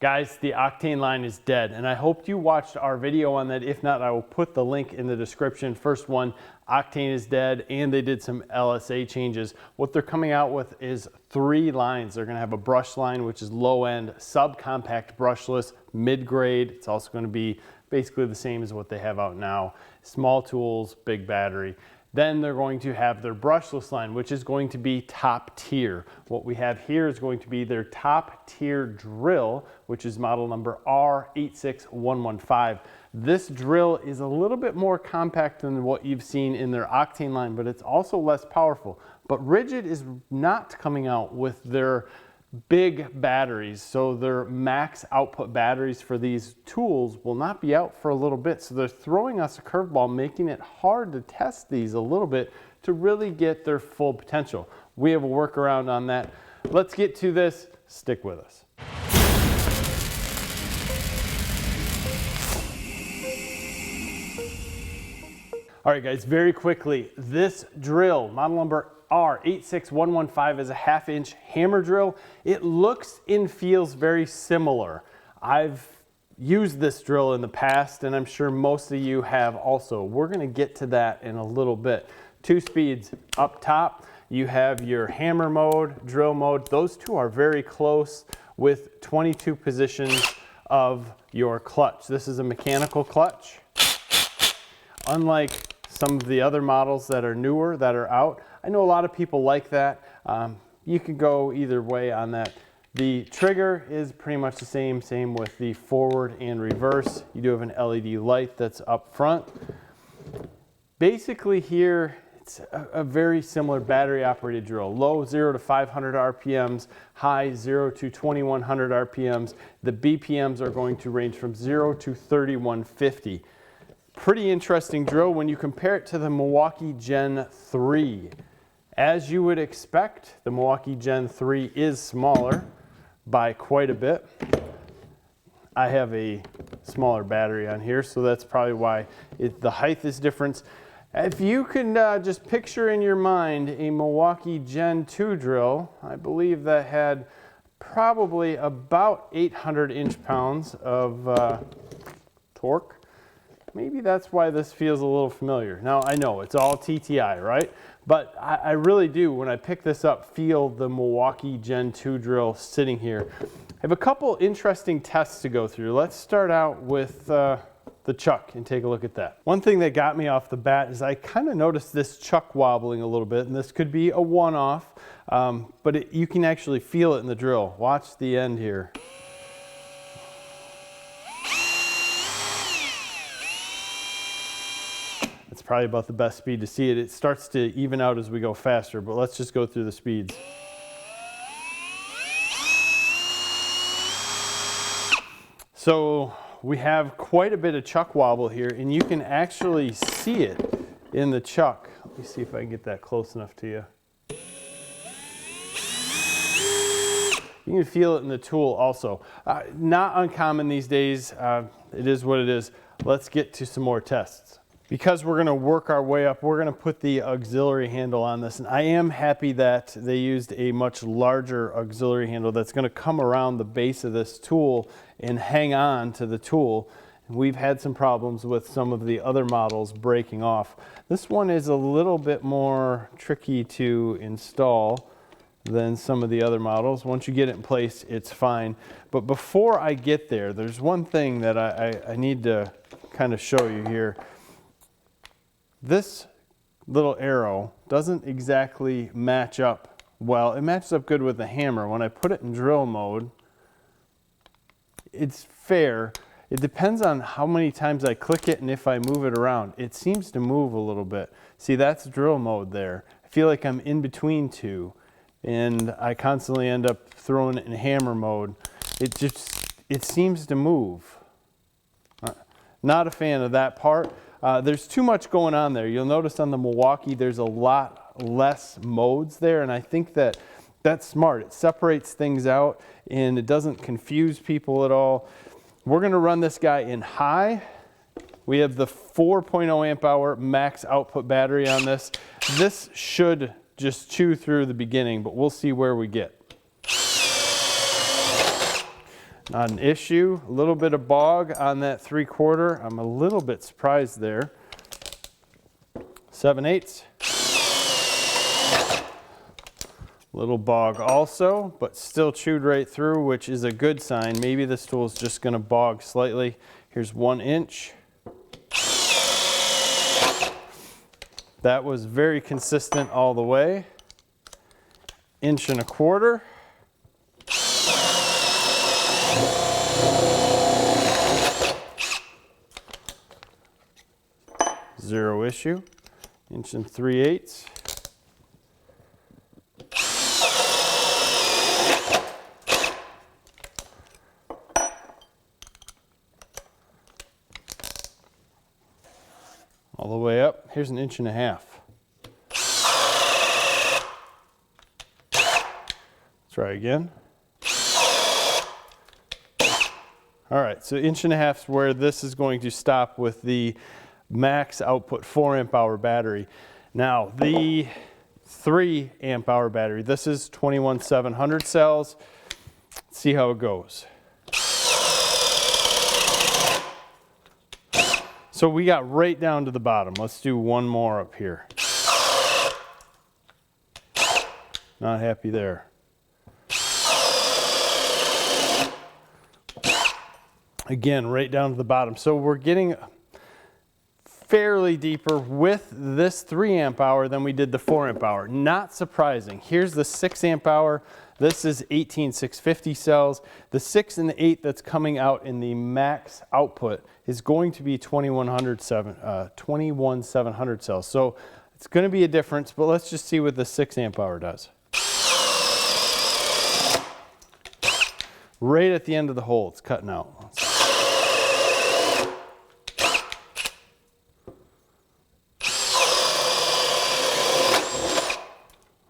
Guys, the Octane line is dead, and I hope you watched our video on that. If not, I will put the link in the description. First one, Octane is dead, and they did some LSA changes. What they're coming out with is 3 lines. They're gonna have a brush line, which is low end, subcompact brushless, mid-grade. It's also gonna be basically the same as what they have out now. Small tools, big battery. Then they're going to have their brushless line, which is going to be top tier. What we have here is going to be their top tier drill, which is model number R86115. This drill is a little bit more compact than what you've seen in their Octane line, but it's also less powerful. But Ridgid is not coming out with their big batteries, so their max output batteries for these tools will not be out for a little bit. So they're throwing us a curveball, making it hard to test these a little bit to really get their full potential. We have a workaround on that. Let's get to this. Stick with us. All right, guys, very quickly, this drill, model number R86115, is a 1/2 inch hammer drill. It looks and feels very similar. I've used this drill in the past, and I'm sure most of you have also. We're gonna get to that in a little bit. 2 speeds up top. You have your hammer mode, drill mode. Those two are very close with 22 positions of your clutch. This is a mechanical clutch. Unlike some of the other models that are newer that are out, I know a lot of people like that. You can go either way on that. The trigger is pretty much the same with the forward and reverse. You do have an LED light that's up front. Basically here, it's a very similar battery operated drill. Low 0 to 500 RPMs, high 0 to 2100 RPMs. The BPMs are going to range from 0 to 3150. Pretty interesting drill when you compare it to the Milwaukee Gen 3. As you would expect, the Milwaukee Gen 3 is smaller by quite a bit. I have a smaller battery on here, so that's probably why the height is different. If you can just picture in your mind a Milwaukee Gen 2 drill, I believe that had probably about 800 inch-pounds of torque. Maybe that's why this feels a little familiar. Now, I know it's all TTI, right? But I really do, when I pick this up, feel the Milwaukee Gen 2 drill sitting here. I have a couple interesting tests to go through. Let's start out with the chuck and take a look at that. One thing that got me off the bat is I kind of noticed this chuck wobbling a little bit, and this could be a one-off, but you can actually feel it in the drill. Watch the end here. Probably about the best speed to see it. It starts to even out as we go faster, but let's just go through the speeds. So we have quite a bit of chuck wobble here, and you can actually see it in the chuck. Let me see if I can get that close enough to you. You can feel it in the tool also. Not uncommon these days. It is what it is. Let's get to some more tests. Because we're gonna work our way up, we're gonna put the auxiliary handle on this. And I am happy that they used a much larger auxiliary handle that's gonna come around the base of this tool and hang on to the tool. We've had some problems with some of the other models breaking off. This one is a little bit more tricky to install than some of the other models. Once you get it in place, it's fine. But before I get there, there's one thing that I need to kind of show you here. This little arrow doesn't exactly match up well. It matches up good with the hammer. When I put it in drill mode, it's fair. It depends on how many times I click it and if I move it around. It seems to move a little bit. See, that's drill mode there. I feel like I'm in between two, and I constantly end up throwing it in hammer mode. It seems to move. Not a fan of that part. There's too much going on there. You'll notice on the Milwaukee there's a lot less modes there, and I think that that's smart. It separates things out and it doesn't confuse people at all. We're going to run this guy in high. We have the 4.0 amp hour max output battery on this. This should just chew through the beginning, but we'll see where we get. Not an issue. A little bit of bog on that 3/4. I'm a little bit surprised there. 7/8. Little bog also, but still chewed right through, which is a good sign. Maybe this tool is just going to bog slightly. Here's 1 inch. That was very consistent all the way. 1.25 inches. Zero issue. 1 3/8 inches. All the way up. Here's 1.5 inches. Try again. All right, so 1.5 inches is where this is going to stop with the max output 4 amp hour battery. Now the 3 amp hour battery, this is 21,700 cells. Let's see how it goes. So we got right down to the bottom. Let's do one more up here. Not happy there. Again, right down to the bottom. So we're getting fairly deeper with this 3 amp hour than we did the 4 amp hour. Not surprising. Here's the 6 amp hour. This is 18,650 cells. The 6 and the 8 that's coming out in the max output is going to be 21,700 cells. So it's going to be a difference, but let's just see what the 6 amp hour does. Right at the end of the hole, it's cutting out.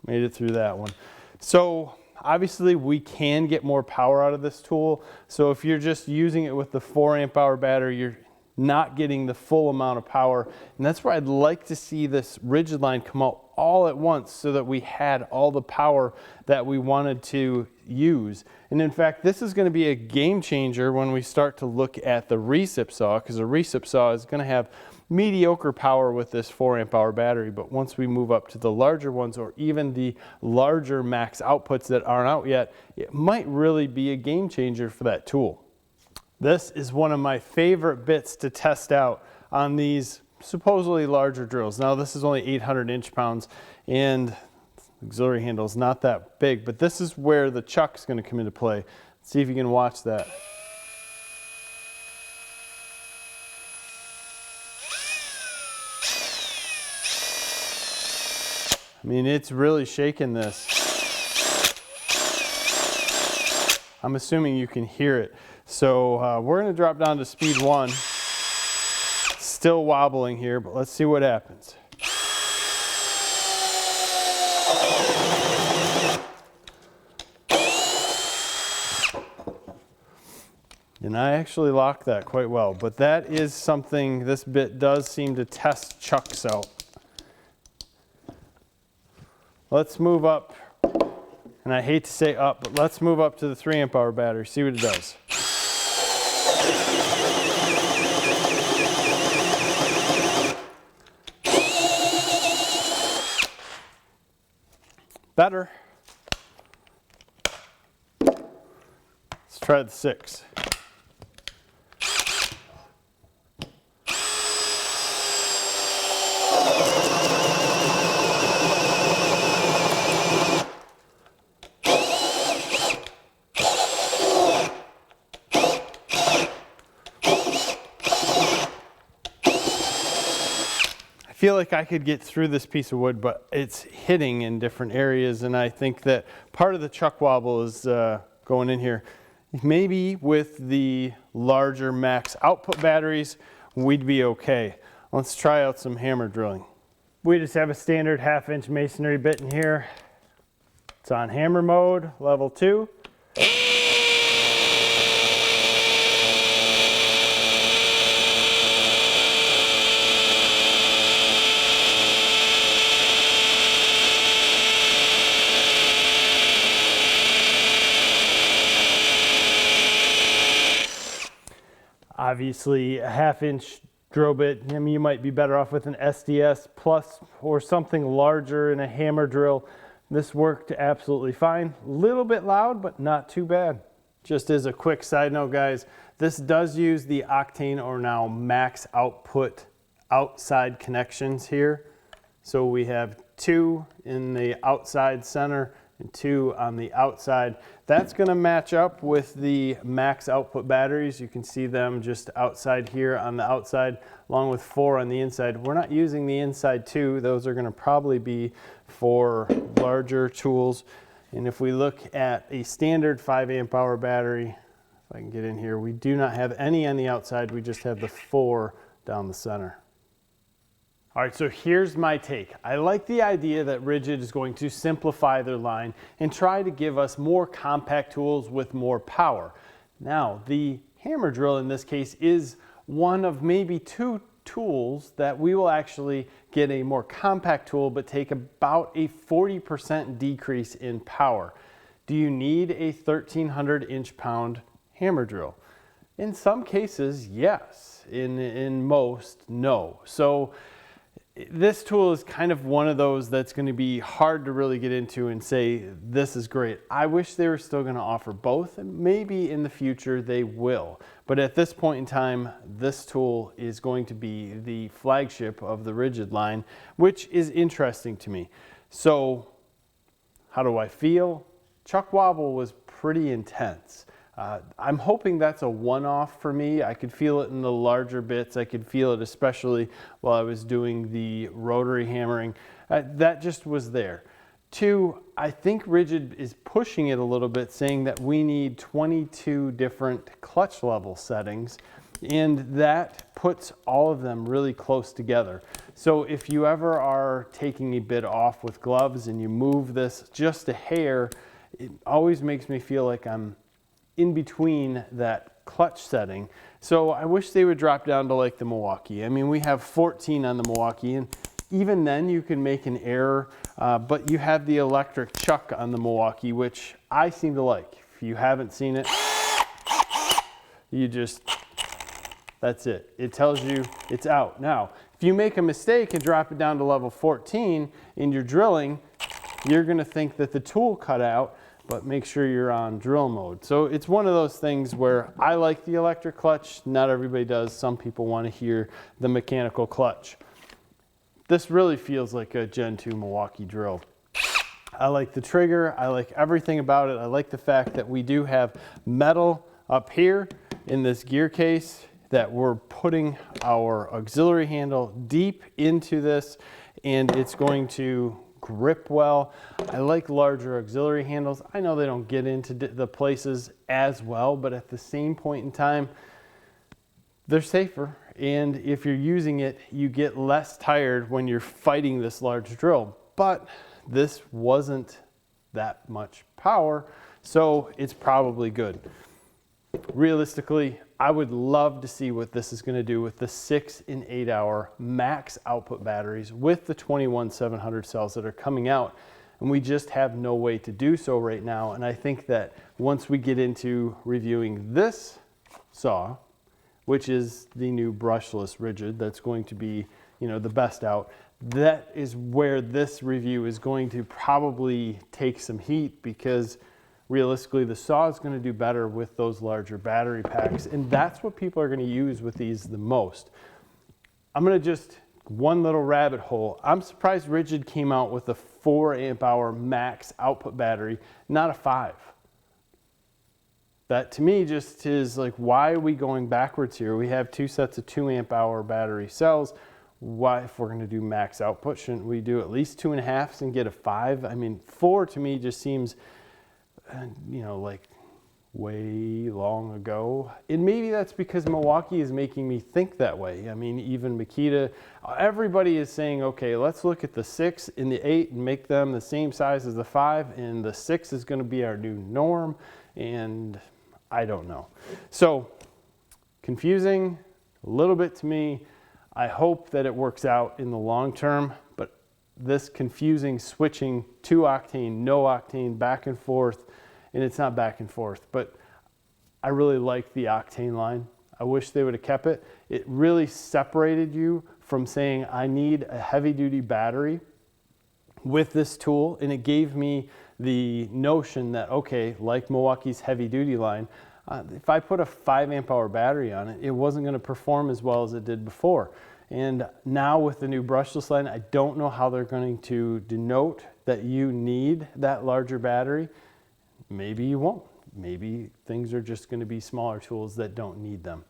Made it through that one. So obviously we can get more power out of this tool. So if you're just using it with the 4 amp hour battery, you're not getting the full amount of power. And that's where I'd like to see this Ridgid line come out all at once so that we had all the power that we wanted to use. And in fact, this is going to be a game changer when we start to look at the recip saw, because a recip saw is going to have mediocre power with this 4 amp hour battery, but once we move up to the larger ones or even the larger max outputs that aren't out yet, it might really be a game changer for that tool. This is one of my favorite bits to test out on these supposedly larger drills. Now this is only 800 inch-pounds and auxiliary handle is not that big, but this is where the chuck is going to come into play. Let's see if you can watch that. I mean, it's really shaking this. I'm assuming you can hear it. So we're going to drop down to speed 1. Still wobbling here, but let's see what happens. And I actually locked that quite well, but that is something this bit does seem to test chucks out. Let's move up, and I hate to say up, but let's move up to the 3 amp hour battery, see what it does. Better. Let's try the 6. I feel like I could get through this piece of wood, but it's hitting in different areas, and I think that part of the chuck wobble is going in here. Maybe with the larger max output batteries, we'd be okay. Let's try out some hammer drilling. We just have a standard 1/2 inch masonry bit in here. It's on hammer mode, level 2. Obviously, a 1/2 inch drill bit, I mean, you might be better off with an SDS Plus or something larger in a hammer drill. This worked absolutely fine. A little bit loud, but not too bad. Just as a quick side note, guys, this does use the Octane or now max output outside connections here. So we have 2 in the outside center and 2 on the outside. That's going to match up with the max output batteries. You can see them just outside here on the outside, along with 4 on the inside. We're not using the inside 2. Those are going to probably be for larger tools. And if we look at a standard 5 amp hour battery, if I can get in here, we do not have any on the outside. We just have the 4 down the center. All right, so here's my take. I like the idea that Ridgid is going to simplify their line and try to give us more compact tools with more power. Now, the hammer drill in this case is one of maybe 2 tools that we will actually get a more compact tool but take about a 40% decrease in power. Do you need a 1,300 inch-pound hammer drill? In some cases, yes. In most, no. So this tool is kind of one of those that's going to be hard to really get into and say, this is great. I wish they were still going to offer both, and maybe in the future they will. But at this point in time, this tool is going to be the flagship of the Ridgid line, which is interesting to me. So how do I feel? Chuck wobble was pretty intense. I'm hoping that's a one-off for me. I could feel it in the larger bits. I could feel it especially while I was doing the rotary hammering. That just was there. 2, I think Ridgid is pushing it a little bit, saying that we need 22 different clutch level settings, and that puts all of them really close together. So if you ever are taking a bit off with gloves and you move this just a hair, it always makes me feel like I'm in between that clutch setting. So I wish they would drop down to like the Milwaukee. I mean, we have 14 on the Milwaukee, and even then you can make an error, but you have the electric chuck on the Milwaukee, which I seem to like. If you haven't seen it, you just, that's it. It tells you it's out. Now, if you make a mistake and drop it down to level 14 in your drilling, you're gonna think that the tool cut out, but make sure you're on drill mode. So it's one of those things where I like the electric clutch. Not everybody does. Some people want to hear the mechanical clutch. This really feels like a Gen 2 Milwaukee drill. I like the trigger. I like everything about it. I like the fact that we do have metal up here in this gear case, that we're putting our auxiliary handle deep into this, and it's going to grip well. I like larger auxiliary handles. I know they don't get into the places as well, but at the same point in time, they're safer. And if you're using it, you get less tired when you're fighting this large drill. But this wasn't that much power, so it's probably good. Realistically, I would love to see what this is going to do with the 6 and 8 hour max output batteries with the 21700 cells that are coming out, and we just have no way to do so right now. And I think that once we get into reviewing this saw, which is the new brushless Ridgid, that's going to be, you know, the best out, that is where this review is going to probably take some heat, because realistically, the saw is going to do better with those larger battery packs, and that's what people are going to use with these the most. I'm going to just, one little rabbit hole. I'm surprised Ridgid came out with a 4 amp hour max output battery, not a 5. That to me just is like, why are we going backwards here? We have 2 sets of 2 amp hour battery cells. Why, if we're going to do max output, shouldn't we do at least 2.5s and get a 5? I mean, 4 to me just seems, you know, like way long ago. And maybe that's because Milwaukee is making me think that way. I mean, even Makita, everybody is saying, okay, let's look at the 6 and the 8 and make them the same size as the 5, and the 6 is going to be our new norm, and I don't know. So confusing a little bit to me. I hope that it works out in the long term, but this confusing switching to octane, no octane, back and forth, and it's not back and forth, but I really like the octane line. I wish they would have kept it. It really separated you from saying, I need a heavy duty battery with this tool, and it gave me the notion that, okay, like Milwaukee's heavy duty line, if I put a 5 amp hour battery on it, it wasn't going to perform as well as it did before. And now with the new brushless line, I don't know how they're going to denote that you need that larger battery. Maybe you won't. Maybe things are just going to be smaller tools that don't need them.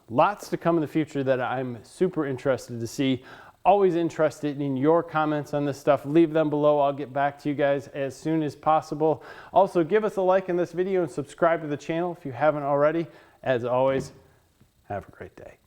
Lots to come in the future that I'm super interested to see. Always interested in your comments on this stuff. Leave them below. I'll get back to you guys as soon as possible. Also, give us a like in this video and subscribe to the channel if you haven't already. As always, have a great day.